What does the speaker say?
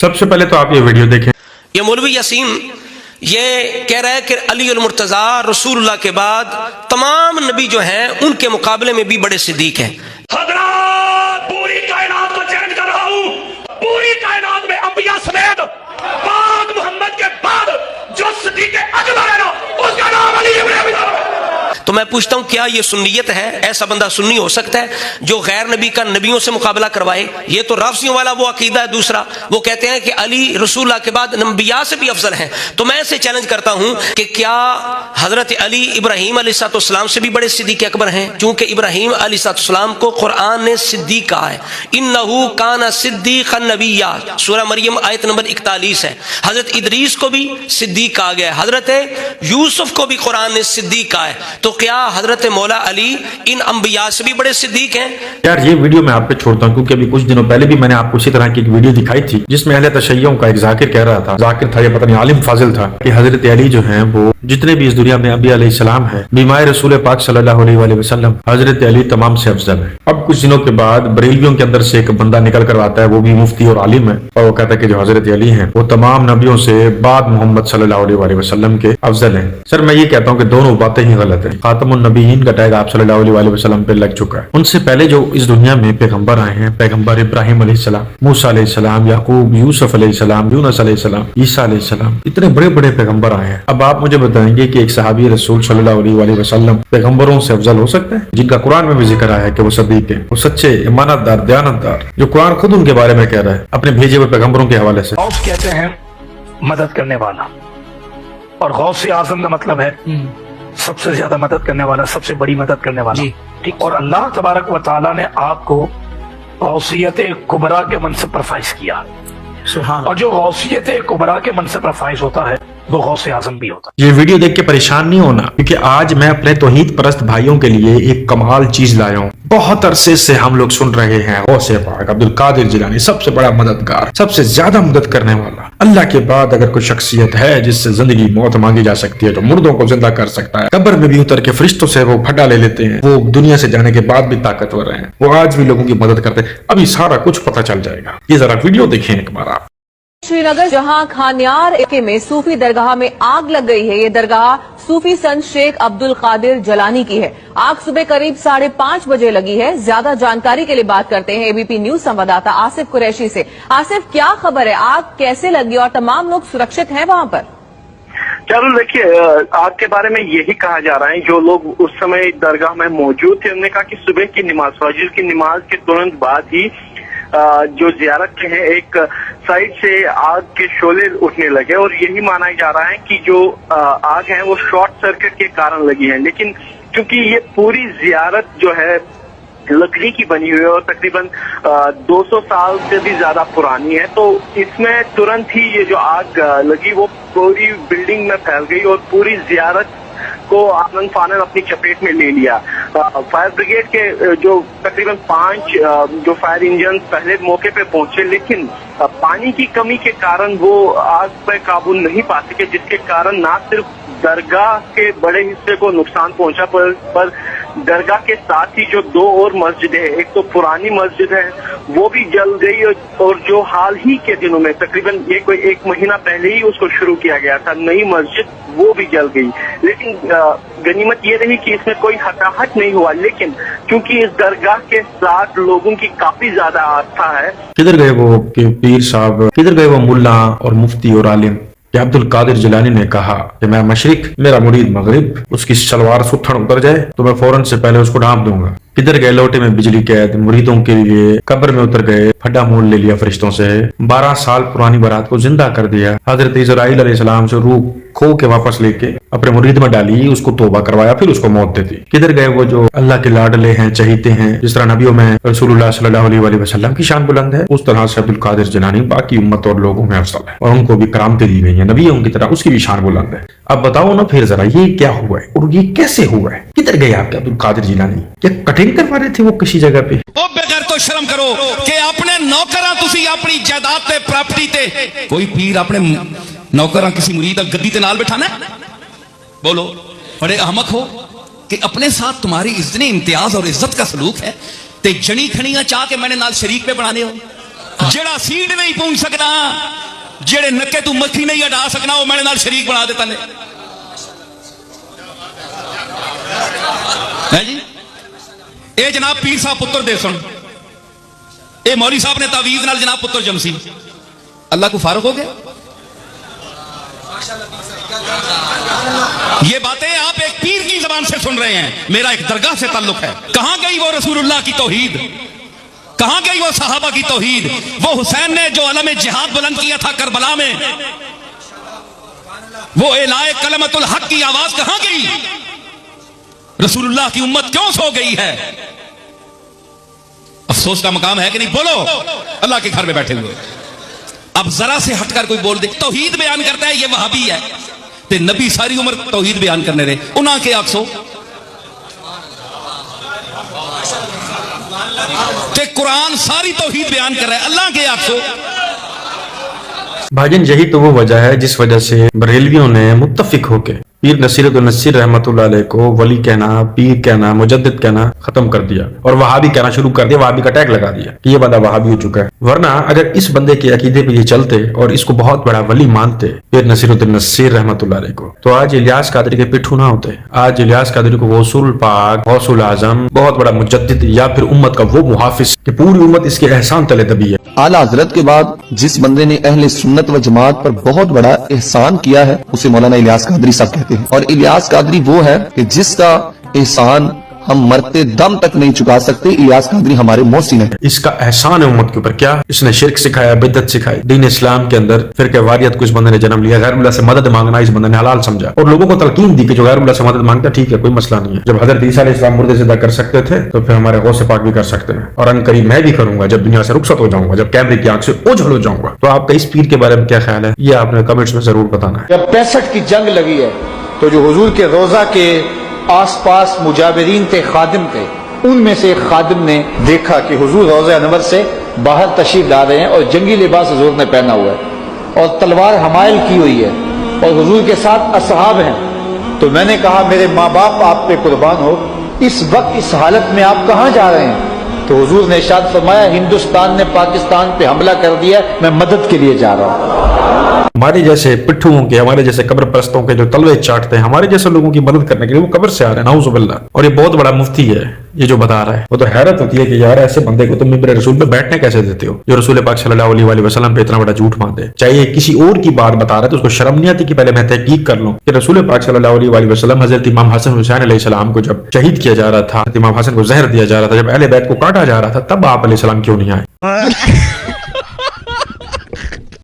سب سے پہلے تو آپ یہ ویڈیو دیکھیں. یہ مولوی یاسین یہ کہہ رہا ہے کہ علی المرتضیٰ رسول اللہ کے بعد تمام نبی جو ہیں ان کے مقابلے میں بھی بڑے صدیق ہیں. حضرات پوری کائنات کو چیلنج کر رہا ہوں، پوری کائنات میں انبیاء سمیت پاک محمد کے بعد جو صدیق اکبر ہے نا اس کا نام علی ابن ابی طالب ہے. تو میں پوچھتا ہوں کیا یہ سنیت ہے؟ ایسا بندہ سنی ہو سکتا ہے جو غیر نبی کا نبیوں سے مقابلہ کروائے؟ یہ تو رافضیوں والا وہ عقیدہ ہے دوسرا. وہ کہتے ہیں کہ علی رسول اللہ کے بعد انبیاء سے بھی افضل ہیں. تو میں اسے چیلنج کرتا ہوں کہ کیا حضرت علی ابراہیم علیہ السلام سے بھی بڑے صدیق اکبر ہیں؟ چونکہ ابراہیم علیہ السلام کو قرآن نے صدیق کہا ہے، انہ کان صدیقا نبیا، سورہ مریم آیت نمبر 41 ہے. حضرت ادریس کو بھی صدیق کہا گیا ہے، حضرت یوسف کو بھی قرآن نے صدیق کہا ہے. تو کیا حضرت مولا علی ان انبیاء سے بھی بڑے صدیق ہیں؟ یار یہ ویڈیو میں آپ پہ چھوڑتا ہوں کیونکہ ابھی کچھ دنوں پہلے بھی میں نے آپ کو اسی طرح کی ایک ویڈیو دکھائی تھی جس میں اہل تشیعوں کا ایک ذاکر کہہ رہا تھا، ذاکر تھا یا پتہ نہیں عالم فاضل تھا، کہ حضرت علی جو ہیں وہ جتنے بھی اس دنیا میں انبیاء علیہ السلام ہیں بیمائے رسول پاک صلی اللہ علیہ وآلہ وسلم، حضرت علی تمام سے افضل ہے. اب کچھ دنوں کے بعد بریلویوں کے اندر سے ایک بندہ نکل کر آتا ہے، وہ بھی مفتی اور عالم ہے، اور وہ کہتا ہے کہ جو حضرت علی ہیں وہ تمام نبیوں سے بعد محمد صلی اللہ علیہ وآلہ وسلم کے افضل ہیں. سر میں یہ کہتا ہوں کہ دونوں باتیں ہی غلط ہیں. خاتم النبیین کا ٹیگ آپ صلی اللہ علیہ وآلہ وسلم پہ لگ چکا ہے. ان سے پہلے جو اس دنیا میں پیغمبر آئے ہیں، پیغمبر ابراہیم علیہ السلام، موسیٰ علیہ السلام، یعقوب، یوسف علیہ السلام، یونس علیہ السلام، عیسیٰ علیہ السلام، اتنے بڑے بڑے پیغمبر آئے ہیں. اب آپ مجھے بتائیں گے کہ ایک صحابی رسول صلی اللہ علیہ وآلہ وسلم پیغمبروں سے افضل ہو سکتا ہے جن کا قرآن میں بھی ذکر آیا ہے کہ وہ صدیق ہیں، وہ سچے، امانت دار، دیانت دار، جو قرآن خود ان کے بارے میں کہہ رہا ہے اپنے بھیجے ہوئے پیغمبروں کے حوالے سے. غوث کہتے ہیں مدد کرنے والا، اور غوث اعظم کا مطلب ہے سب سے زیادہ مدد کرنے والا، سب سے بڑی مدد کرنے والا. ٹھیک. اور اللہ تبارک و تعالیٰ نے آپ کو غوثیت کبریٰ کے منصب پر فائز کیا، اور جو غوثیت کبریٰ کے منصب پر فائز ہوتا ہے وہ غوث اعظم بھی ہوتا ہے. یہ ویڈیو دیکھ کے پریشان نہیں ہونا، کیونکہ آج میں اپنے توحید پرست بھائیوں کے لیے ایک کمال چیز لایا ہوں. بہت عرصے سے ہم لوگ سن رہے ہیں غوث پاک عبد القادر جیلانی سب سے بڑا مددگار، سب سے زیادہ مدد کرنے والا. اللہ کے بعد اگر کوئی شخصیت ہے جس سے زندگی موت مانگی جا سکتی ہے، جو مردوں کو زندہ کر سکتا ہے، قبر میں بھی اتر کے فرشتوں سے وہ پھڈا لے لیتے ہیں، وہ دنیا سے جانے کے بعد بھی طاقتور ہیں، وہ آج بھی لوگوں کی مدد کرتے ہیں. ابھی سارا کچھ پتہ چل جائے گا. یہ ذرا ویڈیو دیکھیں ایک بار آپ. شری نگر جہاں کھانیار علاقے میں صوفی درگاہ میں آگ لگ گئی ہے. یہ درگاہ صوفی سنت شیخ عبد القادر جیلانی کی ہے. آگ صبح قریب 5:30 بجے لگی ہے. زیادہ جانکاری کے لیے بات کرتے ہیں اے بی پی نیوز سنواداتا آصف قریشی سے. آصف، کیا خبر ہے؟ آگ کیسے لگی اور تمام لوگ سرکشت ہیں وہاں پر؟ چلو دیکھیے، آگ کے بارے میں یہی کہا جا رہا ہے، جو لوگ اس سمے درگاہ میں موجود تھے انہوں نے کہا کہ صبح کی نماز، فجر کی نماز کے ترنت بعد ہی جو زیارت کے ہیں ایک سائڈ سے آگ کے شعلے اٹھنے لگے، اور یہی مانا جا رہا ہے کہ جو آگ ہے وہ شارٹ سرکٹ کے کارن لگی ہے. لیکن چونکہ یہ پوری زیارت جو ہے لکڑی کی بنی ہوئی ہے اور تقریباً 200 سال سے بھی زیادہ پرانی ہے، تو اس میں ترنت ہی یہ جو آگ لگی وہ پوری بلڈنگ میں پھیل گئی اور پوری زیارت کو آنن فانن اپنی چپیٹ میں لے لیا. فائر بریگیڈ کے جو تقریباً 5 جو فائر انجن پہلے موقع پہ پہنچے، لیکن پانی کی کمی کے کارن وہ آگ پہ قابو نہیں پا سکے، جس کے کارن نہ صرف درگاہ کے بڑے حصے کو نقصان پہنچا پر درگاہ کے ساتھ ہی جو 2 اور مسجدیں ہیں، ایک تو پرانی مسجد ہے وہ بھی جل گئی، اور جو حال ہی کے دنوں میں تقریباً یہ کوئی 1 مہینہ پہلے ہی اس کو شروع کیا گیا تھا نئی مسجد، وہ بھی جل گئی. لیکن غنیمت یہ رہی کہ اس میں کوئی ہتاہت نہیں ہوا، لیکن کیونکہ اس درگاہ کے ساتھ لوگوں کی کافی زیادہ آستھا ہے. کدھر گئے وہ پیر صاحب، کدھر گئے وہ ملا اور مفتی اور عالم کہ عبد القادر جیلانی نے کہا کہ میں مشرق، میرا مرید مغرب، اس کی شلوار ستھن اتر جائے تو میں فوراً سے پہلے اس کو ڈھانپ دوں گا. کدھر گئے لوٹے میں بجلی قید، مریدوں کے لیے قبر میں اتر گئے، پھڈا مول لے لیا فرشتوں سے، 12 سال پرانی بارات کو زندہ کر دیا، حضرت اسرائیل علیہ السلام سے روح کھو کے واپس لے کے اپنے مرید میں ڈالی، اس کو توبہ کروایا، پھر اس کو موت دے دی. کدھر گئے وہ جو اللہ کے لاڈلے ہیں، چہیتے ہیں، جس طرح نبیوں میں رسول اللہ صلی اللہ علیہ وآلہ وسلم کی شان بلند ہے، اس طرح سے عبد القادر جیلانی باقی امت اور لوگوں میں افضل ہے، اور ان کو بھی کرامتیں دی گئی ہیں نبیوں کی طرح، اس کی بھی شان بلند ہے. اب بتاؤ نا پھر ذرا یہ کیا ہوا ہے اور یہ کیسے ہوا ہے؟ کدھر گئے آپ کے عبد القادر جیلانی؟ کیا کٹنگ کروا رہے تھے وہ کسی جگہ پہ؟ او بغیر تو شرم کرو کہ اپنے نوکراں تسی اپنی جائیداد تے پراپرٹی تے کوئی پیر اپنے نوکراں کسی مرید گدی تے نال بٹھانا ہے؟ بولو، بڑے احمق ہو کہ اپنے ساتھ تمہاری اتنی امتیاز اور عزت کا سلوک ہے تے جنی کھنیاں چاہ کے میں نے نال شریک پہ بنانے ہو. ਜਿਹੜਾ ਸੀਟ ਨਹੀਂ ਪਹੁੰਚ ਸਕਦਾ, ਜਿਹੜੇ ਨੱਕੇ ਤੂੰ ਮੱਖੀ ਨਹੀਂ ਹਟਾ ਸਕਣਾ, ਉਹ ਮੇਰੇ ਨਾਲ ਸ਼ਰੀਕ ਬਣਾ ਦਿੱਤਾ ਨੇ। ہے جی اے جناب پیر صاحب پتر دے سن، اے مولوی صاحب نے تعویذ نال جناب پتر جمسی، اللہ کو فارغ ہو گیا؟ یہ باتیں آپ ایک پیر کی زبان سے سن رہے ہیں، میرا ایک درگاہ سے تعلق ہے۔ کہاں گئی وہ رسول اللہ کی توحید؟ کہاں گئی وہ صحابہ کی توحید؟ وہ حسین نے جو علم جہاد بلند کیا تھا کربلا میں، وہ اعلاء کلمۃ الحق کی آواز کہاں گئی؟ رسول اللہ کی امت کیوں سو گئی ہے؟ افسوس کا مقام ہے کہ نہیں؟ بولو، اللہ کے گھر میں بیٹھے ہوئے۔ اب ذرا سے ہٹ کر کوئی بول دے توحید بیان کرتا ہے یہ وہابی ہے، تے نبی ساری عمر توحید بیان کرنے رہے، انہاں کے آکسو تے قرآن ساری توحید بیان کر رہا ہے، اللہ کے آکسو۔ بھاجن یہی تو وہ وجہ ہے جس وجہ سے بریلویوں نے متفق ہو کے پیر نصیرت النصیر رحمۃ اللہ علیہ کو ولی کہنا، پیر کہنا، مجدد کہنا ختم کر دیا اور وہابی کہنا شروع کر دیا، وہابی کا ٹیگ لگا دیا کہ یہ بندہ وہابی ہو چکا ہے۔ ورنہ اگر اس بندے کے عقیدے پہ یہ چلتے اور اس کو بہت بڑا ولی مانتے پیر نصیرت النصیر رحمۃ اللہ علیہ کو، تو آج الیاس قادری کے پٹھو نہ ہوتے، آج الیاس قادری کو غوث الپاک، غوث العظم، بہت بڑا مجدد یا پھر امت کا وہ محافظ کہ پوری امت اس کے احسان تلے دبی ہے۔ اعلیٰ حضرت کے بعد جس بندے نے اہل سنت و جماعت پر بہت بڑا احسان کیا ہے اسے مولانا الیاس قادری صاحب کہتے ہیں، اور الیاس قادری وہ ہے کہ جس کا احسان ہم مرتے دم تک نہیں چکا سکتے، الیاس قادری ہمارے محسن ہیں۔ اس کا احسان ہے امت کے اوپر، کیا اس نے شرک سکھایا، بدعت سکھائی، دین اسلام کے اندر فرقہ واریت کو اس بندے نے جنم لیا، غیر اللہ سے مدد مانگنا اس بندے نے حلال سمجھا اور لوگوں کو تلقین دی کہ جو غیر اللہ سے مدد مانگتا ٹھیک ہے کوئی مسئلہ نہیں ہے۔ جب حضرت عیسیٰ علیہ السلام مردے زندہ کر سکتے تھے تو پھر ہمارے غوث پاک بھی کر سکتے ہیں، اور ان قریب میں بھی کروں گا جب دنیا سے رخصت ہو جاؤں گا، جب کیمرے کی آنکھ سے اوجھل ہو جاؤں گا۔ تو آپ کا اس پیر کے بارے میں کیا خیال ہے یہ آپ نے کمنٹس میں ضرور بتانا ہے۔ جب 65 کی جنگ لگی ہے تو جو حضور کے روضہ کے آس پاس مجاورین تھے، خادم تھے، ان میں سے ایک خادم نے دیکھا کہ حضور روضہ انور سے باہر تشریف لا رہے ہیں اور جنگی لباس حضور نے پہنا ہوا ہے اور تلوار حمائل کی ہوئی ہے اور حضور کے ساتھ اصحاب ہیں۔ تو میں نے کہا میرے ماں باپ آپ پہ قربان ہو، اس وقت اس حالت میں آپ کہاں جا رہے ہیں؟ تو حضور نے ارشاد فرمایا ہندوستان نے پاکستان پہ حملہ کر دیا، میں مدد کے لیے جا رہا ہوں۔ ہمارے جیسے پٹھوؤں کے، ہمارے جیسے قبر پرستوں کے جو تلوے چاٹتے ہیں، ہمارے جیسے لوگوں کی مدد کرنے کے لیے وہ قبر سے آ رہے ہیں، نعوذ باللہ۔ اور یہ بہت بڑا مفتی ہے یہ جو بتا رہا ہے، وہ تو حیرت ہوتی ہے کہ یار ایسے بندے کو تم ممبر رسول پہ بیٹھنے کیسے دیتے ہو جو رسول پاک صلی اللہ علیہ وسلم پہ اتنا بڑا جھوٹ مانتے ہیں؟ چاہیے کسی اور کی بات بتا رہا ہے تو اس کو شرم نہیں آتی کہ پہلے میں تحقیق کر لوں کہ رسول پاک صلی اللہ علیہ وسلم حضرت امام حسن حسین علیہ السلام کو جب شہید کیا جا رہا تھا، امام حسن کو زہر دیا جا رہا تھا، جب اہل بیت کو کاٹا جا رہا تھا، تب آپ علیہ السلام کیوں نہیں آئے؟